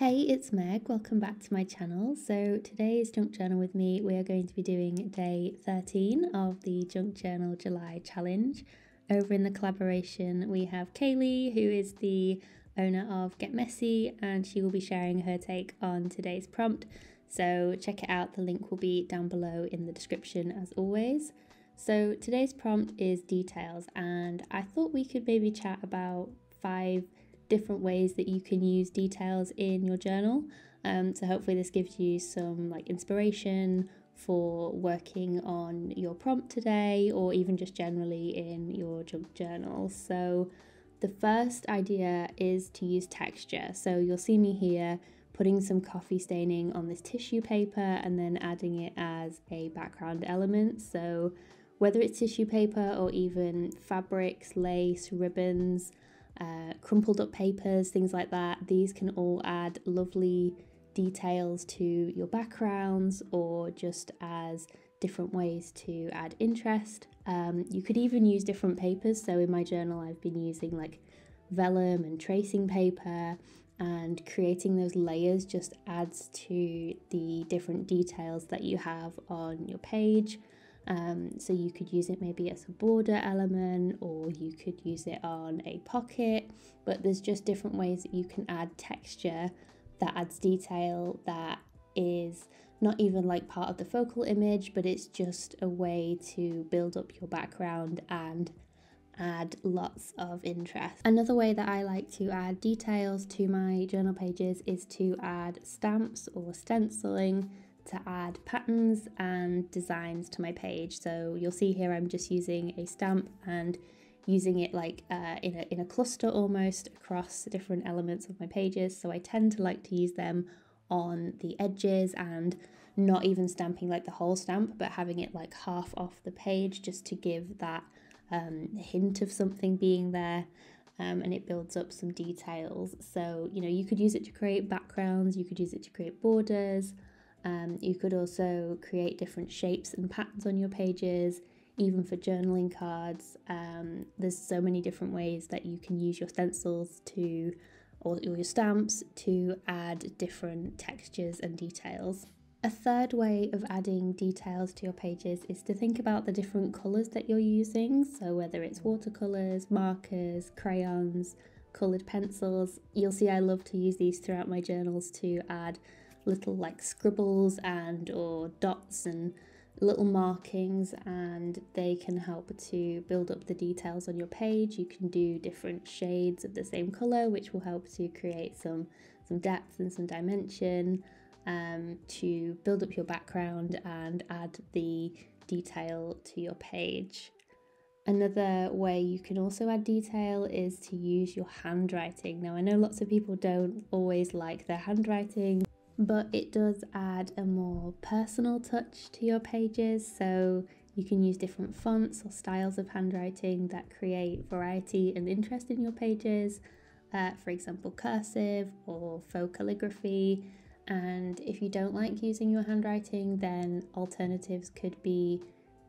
Hey, it's Meg. Welcome back to my channel. So today's Junk Journal with me, we are going to be doing day 13 of the Junk Journal July challenge. Over in the collaboration, we have Kaylee, who is the owner of Get Messy, and she will be sharing her take on today's prompt. So check it out. The link will be down below in the description as always. So today's prompt is details, and I thought we could maybe chat about 5 different ways that you can use details in your journal. So hopefully this gives you some inspiration for working on your prompt today, or even just generally in your junk journal. So the first idea is to use texture. So you'll see me here putting some coffee staining on this tissue paper and then adding it as a background element. So whether it's tissue paper or even fabrics, lace, ribbons, crumpled up papers, things like that, these can all add lovely details to your backgrounds or just as different ways to add interest. You could even use different papers. So in my journal I've been using vellum and tracing paper, and creating those layers just adds to the different details that you have on your page. So you could use it maybe as a border element, or you could use it on a pocket, but there's just different ways that you can add texture that adds detail that is not even part of the focal image, but it's just a way to build up your background and add lots of interest. Another way that I like to add details to my journal pages is to add stamps or stenciling to add patterns and designs to my page. So you'll see here I'm just using a stamp and using it in a cluster almost across different elements of my pages. So I tend to like to use them on the edges and not even stamping the whole stamp, but having it half off the page just to give that hint of something being there. And it builds up some details. So you could use it to create backgrounds, you could use it to create borders. You could also create different shapes and patterns on your pages, even for journaling cards. There's so many different ways that you can use your stencils or your stamps to add different textures and details. A third way of adding details to your pages is to think about the different colours that you're using. So whether it's watercolours, markers, crayons, coloured pencils. You'll see I love to use these throughout my journals to add little scribbles or dots and little markings, and they can help to build up the details on your page. You can do different shades of the same colour, which will help to create some depth and some dimension to build up your background and add the detail to your page. Another way you can also add detail is to use your handwriting. Now I know lots of people don't always like their handwriting, but it does add a more personal touch to your pages. So you can use different fonts or styles of handwriting that create variety and interest in your pages. For example, cursive or faux calligraphy. And if you don't like using your handwriting, then alternatives could be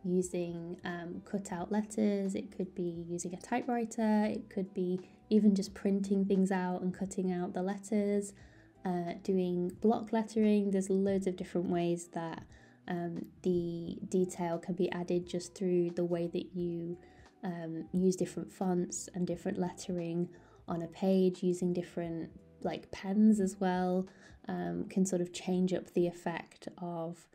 using cut-out letters, it could be using a typewriter, it could be even just printing things out and cutting out the letters. Doing block lettering. There's loads of different ways that the detail can be added just through the way that you use different fonts and different lettering on a page. Using different pens as well can sort of change up the effect of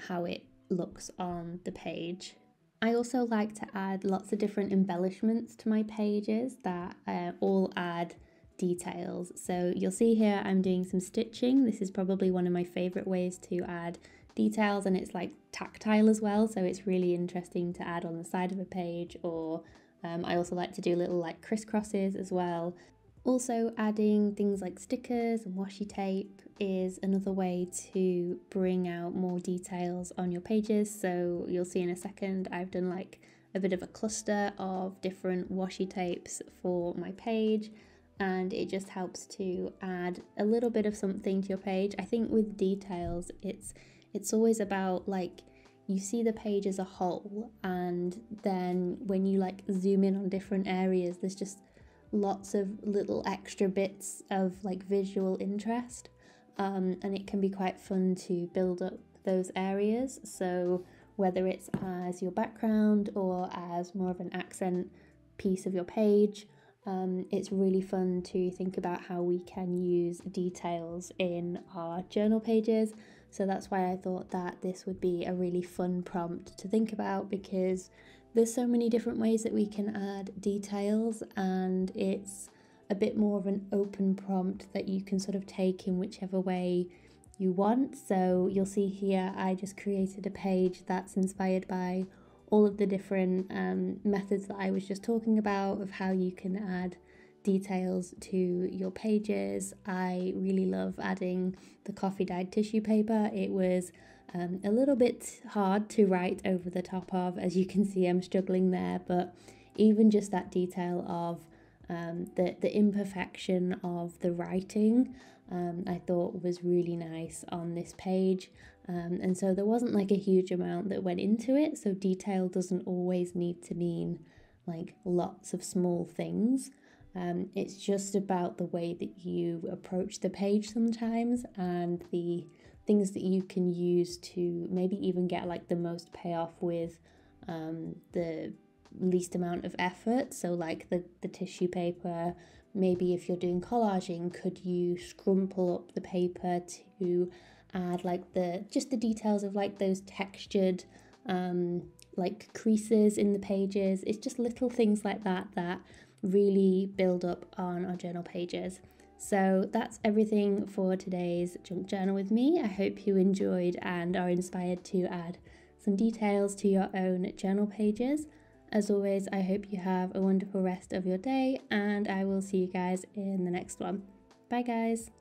how it looks on the page. I also like to add lots of different embellishments to my pages that all add details. So you'll see here I'm doing some stitching. This is probably one of my favorite ways to add details, and it's tactile as well, so it's really interesting to add on the side of a page. Or I also like to do little crisscrosses as well. Also adding things like stickers and washi tape is another way to bring out more details on your pages. So you'll see in a second I've done a bit of a cluster of different washi tapes for my page, and it just helps to add a little bit of something to your page. I think with details, it's always about you see the page as a whole, and then when you zoom in on different areas, there's just lots of little extra bits of like visual interest, and it can be quite fun to build up those areas. So whether it's as your background or as more of an accent piece of your page, it's really fun to think about how we can use details in our journal pages. So that's why I thought that this would be a really fun prompt to think about, because there's so many different ways that we can add details, and it's a bit more of an open prompt that you can sort of take in whichever way you want. So you'll see here I just created a page that's inspired by all of the different methods that I was just talking about of how you can add details to your pages. I really love adding the coffee dyed tissue paper. It was a little bit hard to write over the top of, as you can see I'm struggling there, but even just that detail of the imperfection of the writing, I thought was really nice on this page. And so there wasn't like a huge amount that went into it. So detail doesn't always need to mean like lots of small things. It's just about the way that you approach the page sometimes, and the things that you can use to maybe even get like the most payoff with the least amount of effort. So like the tissue paper, maybe if you're doing collaging, could you scrumple up the paper to add like the details of like those textured like creases in the pages. It's just little things like that that really build up on our journal pages. So that's everything for today's junk journal with me. I hope you enjoyed and are inspired to add some details to your own journal pages. As always, I hope you have a wonderful rest of your day, and I will see you guys in the next one. Bye guys.